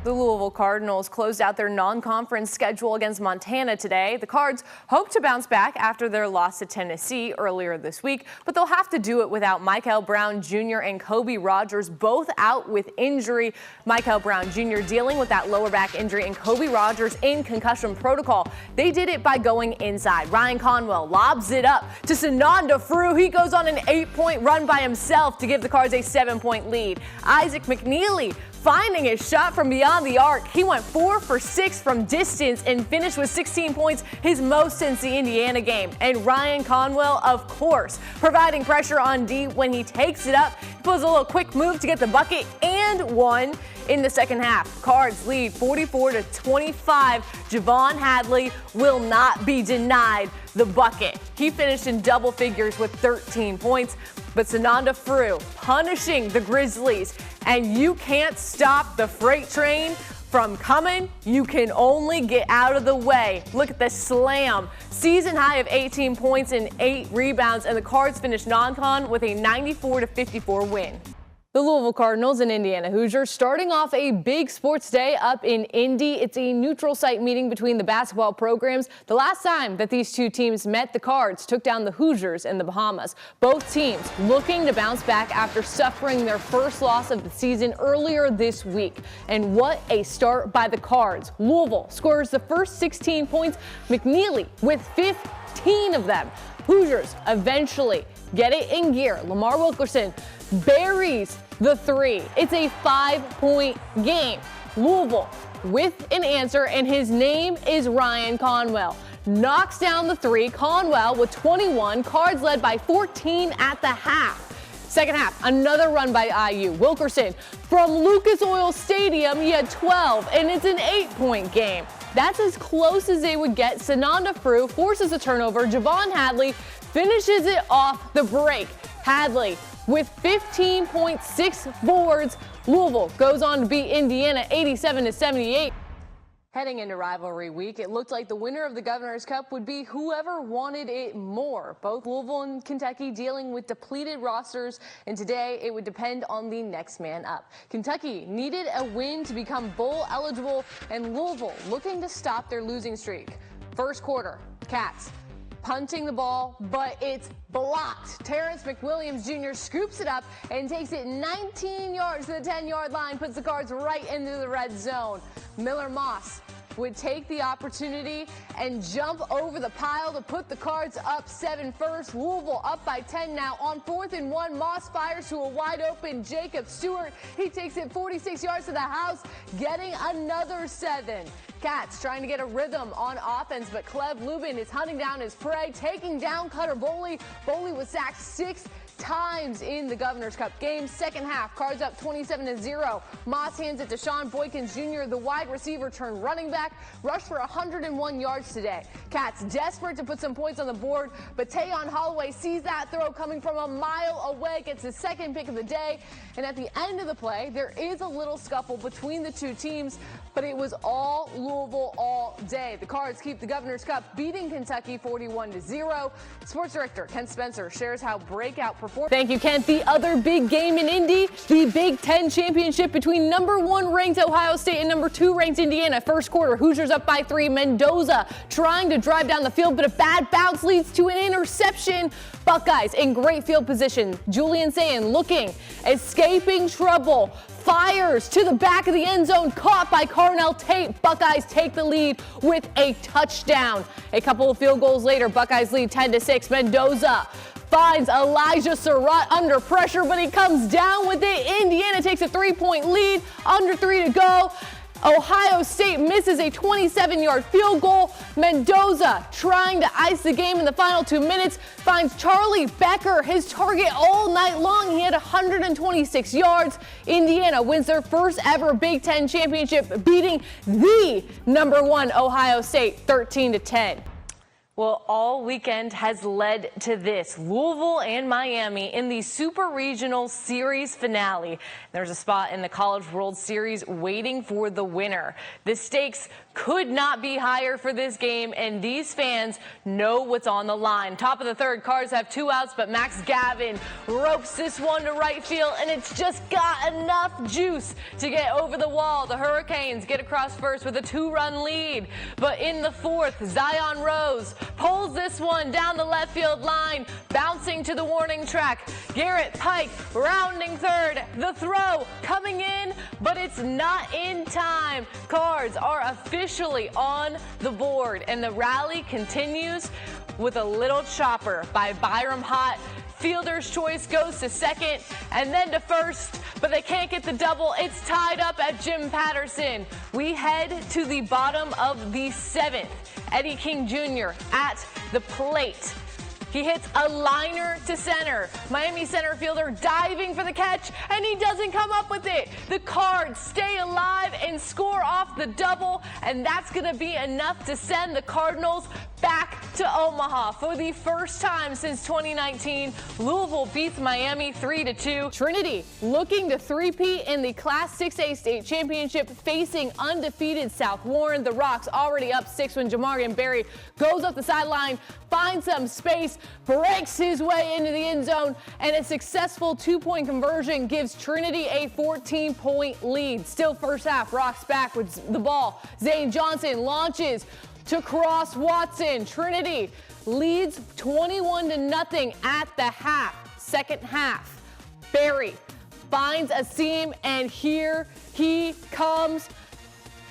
The Louisville Cardinals closed out their non-conference schedule against Montana today. The Cards hope to bounce back after their loss to Tennessee earlier this week, but they'll have to do it without Michael Brown Jr. and Kobe Rogers, both out with injury. Michael Brown Jr. dealing with that lower back injury and Kobe Rogers in concussion protocol. They did it by going inside. Ryan Conwell lobs it up to Sananda Frew. He goes on an 8-point run by himself to give the Cards a 7-point lead. Isaac McNeely finding his shot from beyond the arc. He went 4 for 6 from distance and finished with 16 points, his most since the Indiana game. And Ryan Conwell, of course, providing pressure on D when he takes it up. He pulls a little quick move to get the bucket and one in the second half. Cards lead 44-25. Javon Hadley will not be denied the bucket. He finished in double figures with 13 points, but Sananda Frew punishing the Grizzlies. And you can't stop the freight train from coming. You can only get out of the way. Look at the slam. Season high of 18 points and 8 rebounds, and the Cards finished non-con with a 94-54 win. The Louisville Cardinals and Indiana Hoosiers starting off a big sports day up in Indy. It's a neutral site meeting between the basketball programs. The last time that these two teams met, the Cards took down the Hoosiers in the Bahamas. Both teams looking to bounce back after suffering their first loss of the season earlier this week. And what a start by the Cards. Louisville scores the first 16 points. McNeely with 15 of them. Hoosiers eventually get it in gear. Lamar Wilkerson buries the three. It's a 5-point game. Louisville with an answer, and his name is Ryan Conwell. Knocks down the three. Conwell with 21. Cards led by 14 at the half. Second half, another run by IU. Wilkerson from Lucas Oil Stadium, he had 12, and it's an 8-point game. That's as close as they would get. Sananda Frew forces a turnover. Javon Hadley finishes it off the break. Hadley with 15.6 boards. Louisville goes on to beat Indiana 87-78. Heading into rivalry week, it looked like the winner of the Governor's Cup would be whoever wanted it more. Both Louisville and Kentucky dealing with depleted rosters, and today it would depend on the next man up. Kentucky needed a win to become bowl eligible, and Louisville looking to stop their losing streak. First quarter, Cats punting the ball, but it's blocked. Terrence McWilliams Jr. scoops it up and takes it 19 yards to the 10-yard line, puts the Cards right into the red zone. Miller Moss would take the opportunity and jump over the pile to put the Cards up 7 first. Louisville up by 10 now. On 4th and 1, Moss fires to a wide open Jacob Stewart. He takes it 46 yards to the house, getting another 7. Cats trying to get a rhythm on offense, but Cleve Lubin is hunting down his prey, taking down Cutter Boley. Boley was sacked 6 times in the Governor's Cup game. Second half, Cards up 27-0. Moss hands it to Sean Boykins Jr., the wide receiver turned running back, rushed for 101 yards today. Cats desperate to put some points on the board, but Tayon Holloway sees that throw coming from a mile away, gets his second pick of the day, and at the end of the play, there is a little scuffle between the two teams, but it was all Louisville all day. The Cards keep the Governor's Cup, beating Kentucky 41-0. Sports Director Ken Spencer shares how breakout performance. Thank you, Kent. The other big game in Indy, the Big Ten championship between number 1 ranked Ohio State and number 2 ranked Indiana. First quarter, Hoosiers up by 3. Mendoza trying to drive down the field, but a bad bounce leads to an interception. Buckeyes in great field position. Julian Sayin looking, escaping trouble. Fires to the back of the end zone, caught by Carnell Tate. Buckeyes take the lead with a touchdown. A couple of field goals later, Buckeyes lead 10-6. Mendoza finds Elijah Surratt under pressure, but he comes down with it. Indiana takes a 3-point lead, under 3 to go. Ohio State misses a 27-yard field goal. Mendoza trying to ice the game in the final 2 minutes, finds Charlie Becker, his target all night long. He had 126 yards. Indiana wins their first ever Big Ten championship, beating the number 1 Ohio State 13-10. Well, all weekend has led to this. Louisville and Miami in the Super Regional Series finale. There's a spot in the College World Series waiting for the winner. The stakes could not be higher for this game, and these fans know what's on the line. Top of the third, Cards have 2 outs, but Max Gavin ropes this one to right field, and it's just got enough juice to get over the wall. The Hurricanes get across first with a 2-run lead, but in the fourth, Zion Rose pulls this one down the left field line, bouncing to the warning track. Garrett Pike rounding third. The throw coming in, but it's not in time. Cards are officially on the board, and the rally continues with a little chopper by Byram Hott. Fielder's choice goes to second and then to first, but they can't get the double. It's tied up at Jim Patterson. We head to the bottom of the 7th. Eddie King Jr. at the plate. He hits a liner to center. Miami center fielder diving for the catch, and he doesn't come up with it. The Cards stay alive and score off the double, and that's going to be enough to send the Cardinals back to Omaha. For the first time since 2019, Louisville beats Miami 3-2. Trinity looking to three-peat in the Class 6A state championship, facing undefeated South Warren. The Rocks already up 6 when Jamarian Berry goes up the sideline, finds some space, breaks his way into the end zone, and a successful 2-point conversion gives Trinity a 14-point lead. Still first half, Rocks back with the ball. Zane Johnson launches to cross Watson. Trinity leads 21-0 at the half. Second half, Berry finds a seam, and here he comes.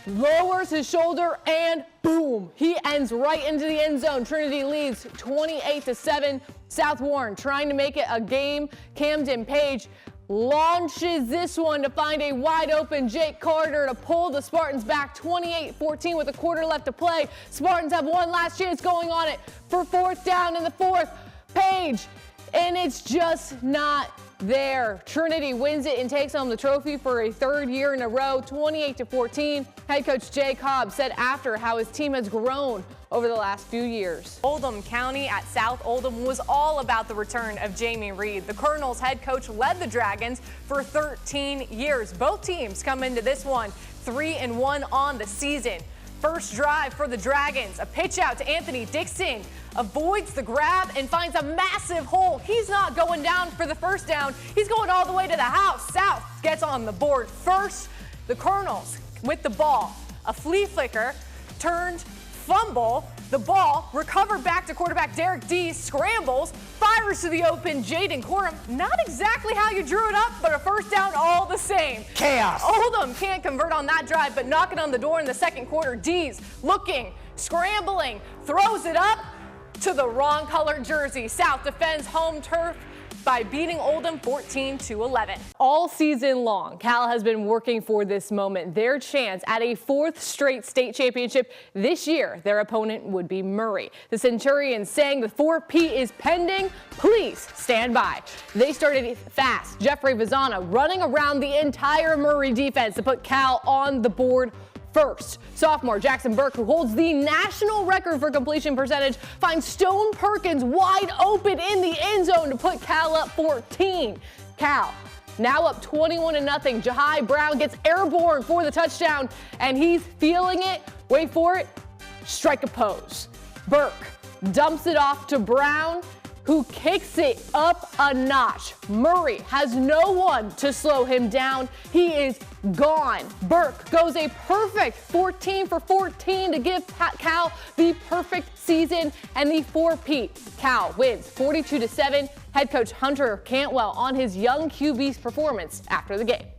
Lowers his shoulder, and boom, he ends right into the end zone. Trinity leads 28-7. South Warren trying to make it a game. Camden Page launches this one to find a wide open Jake Carter to pull the Spartans back 28-14 with a quarter left to play. Spartans have one last chance going on it for 4th down in the 4th. Page, and it's just not there. Trinity wins it and takes home the trophy for a 3rd year in a row, 28-14. Head coach Jay Cobb said after how his team has grown over the last few years. Oldham County at South Oldham was all about the return of Jamie Reed. The Colonels head coach led the Dragons for 13 years. Both teams come into this one 3-1 on the season. First drive for the Dragons, a pitch out to Anthony Dixon, avoids the grab and finds a massive hole. He's not going down for the first down. He's going all the way to the house. South gets on the board first. The Colonels with the ball. A flea flicker turned fumble. The ball recovered back to quarterback Derek Dees, scrambles, fires to the open Jaden Corum. Not exactly how you drew it up, but a first down all the same. Chaos. Oldham can't convert on that drive, but knocking on the door in the second quarter. Dees looking, scrambling, throws it up to the wrong colored jersey. South defends home turf by beating Oldham 14-11. All season long, Cal has been working for this moment, their chance at a 4th straight state championship. This year, their opponent would be Murray. The Centurions saying the 4P is pending. Please stand by. They started fast. Jeffrey Vazana running around the entire Murray defense to put Cal on the board first. Sophomore Jackson Burke, who holds the national record for completion percentage, finds Stone Perkins wide open in the end zone to put Cal up 14. Cal now up 21-0. Jahai Brown gets airborne for the touchdown, and he's feeling it. Wait for it. Strike a pose. Burke dumps it off to Brown, who kicks it up a notch. Murray has no one to slow him down. He is gone. Burke goes a perfect 14 for 14 to give Cal the perfect season and the 4P. Cal wins 42-7. Head coach Hunter Cantwell on his young QB's performance after the game.